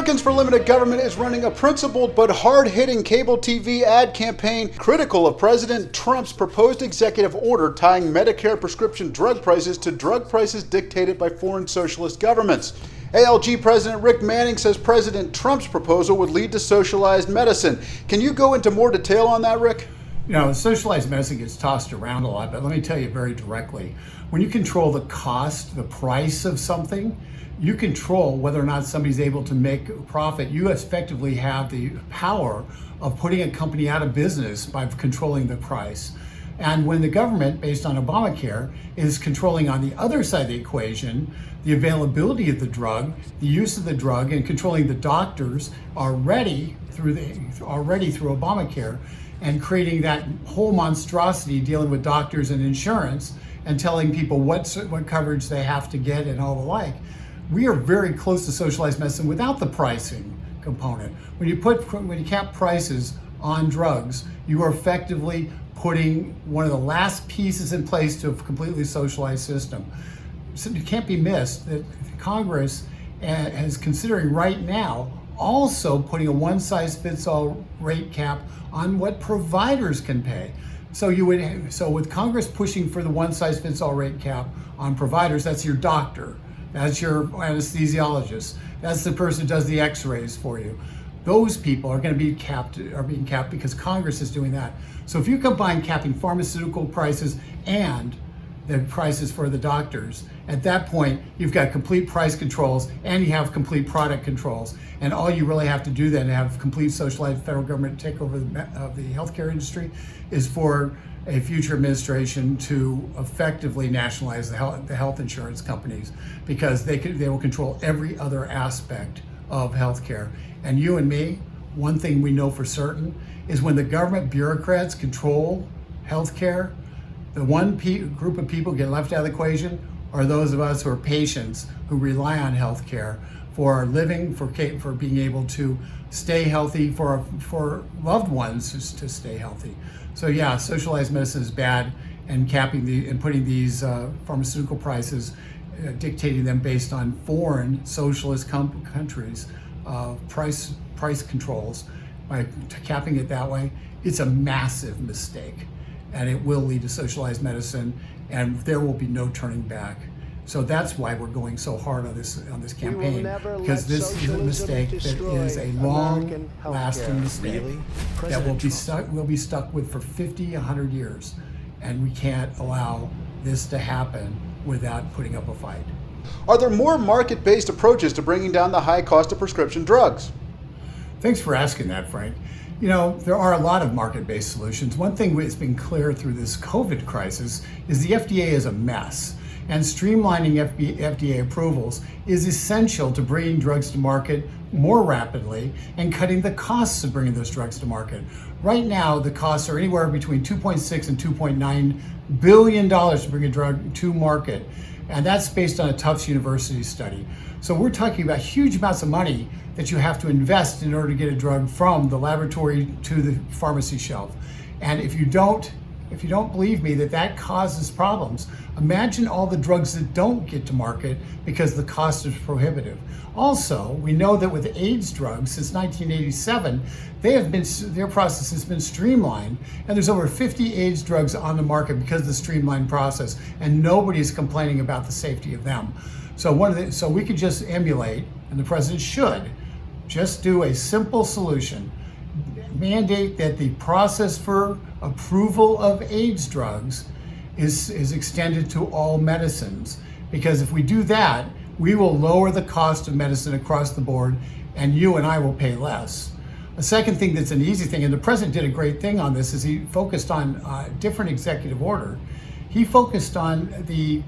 Americans for Limited Government is running a principled but hard-hitting cable TV ad campaign critical of President Trump's proposed executive order tying Medicare prescription drug prices to drug prices dictated by foreign socialist governments. ALG President Rick Manning says President Trump's proposal would lead to socialized medicine. Can you go into more detail on that, Rick? You know, socialized medicine gets tossed around a lot, but let me tell you very directly. When you control the cost, the price of something, you control whether or not somebody's able to make a profit. You effectively have the power of putting a company out of business by controlling the price. And when the government, based on Obamacare, is controlling on the other side of the equation, the availability of the drug, the use of the drug, and controlling the doctors already through Obamacare, and creating that whole monstrosity dealing with doctors and insurance and telling people what coverage they have to get and all the like. We are very close to socialized medicine without the pricing component. When you cap prices on drugs, you are effectively putting one of the last pieces in place to a completely socialized system. So it can't be missed that Congress is considering right now also putting a one-size-fits-all rate cap on what providers can pay. So with Congress pushing for the one-size-fits-all rate cap on providers, that's your doctor, that's your anesthesiologist, that's the person who does the x-rays for you. Those people are being capped because Congress is doing that. So if you combine capping pharmaceutical prices and the prices for the doctors, at that point, you've got complete price controls and you have complete product controls. And all you really have to do then to have complete socialized federal government take over the healthcare industry is for a future administration to effectively nationalize the health insurance companies, because they will control every other aspect of healthcare. And you and me, one thing we know for certain is when the government bureaucrats control healthcare, the one group of people get left out of the equation are those of us who are patients who rely on healthcare for our living, for being able to stay healthy, for loved ones to stay healthy. So yeah, socialized medicine is bad, and putting these pharmaceutical prices, dictating them based on foreign socialist countries, price controls, by capping it that way, it's a massive mistake, and it will lead to socialized medicine, and there will be no turning back. So that's why we're going so hard on this campaign, because this is a mistake that is a long-lasting mistake that we'll be stuck with for 50, 100 years, and we can't allow this to happen without putting up a fight. Are there more market-based approaches to bringing down the high cost of prescription drugs? Thanks for asking that, Frank. You know, there are a lot of market-based solutions. One thing that's been clear through this COVID crisis is the FDA is a mess, and streamlining FDA approvals is essential to bringing drugs to market more rapidly and cutting the costs of bringing those drugs to market. Right now, the costs are anywhere between $2.6 and $2.9 billion to bring a drug to market, and that's based on a Tufts University study. So we're talking about huge amounts of money that you have to invest in order to get a drug from the laboratory to the pharmacy shelf. And if you don't believe me that causes problems, imagine all the drugs that don't get to market because the cost is prohibitive. Also, we know that with AIDS drugs since 1987, their process has been streamlined, and there's over 50 AIDS drugs on the market because of the streamlined process, and nobody's complaining about the safety of them. So we could just emulate, and the president should, just do a simple solution. Mandate that the process for approval of AIDS drugs is extended to all medicines. Because if we do that, we will lower the cost of medicine across the board, and you and I will pay less. A second thing that's an easy thing, and the president did a great thing on this, is he focused on different executive order. He focused on the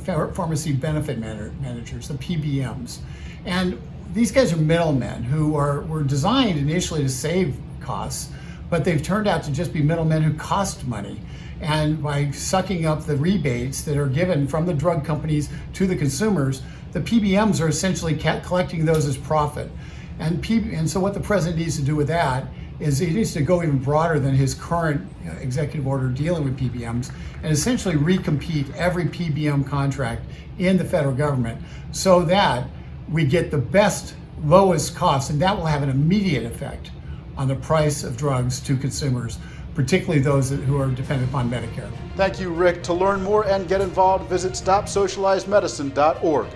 pharmacy benefit managers, the PBMs. And these guys are middlemen who were designed initially to save costs, but they've turned out to just be middlemen who cost money. And by sucking up the rebates that are given from the drug companies to the consumers, the PBMs are essentially collecting those as profit. And so what the president needs to do with that is he needs to go even broader than his current executive order dealing with PBMs, and essentially recompete every PBM contract in the federal government so that we get the best lowest cost, and that will have an immediate effect on the price of drugs to consumers, particularly those who are dependent upon Medicare. Thank you, Rick. To learn more and get involved, visit StopSocializedMedicine.org.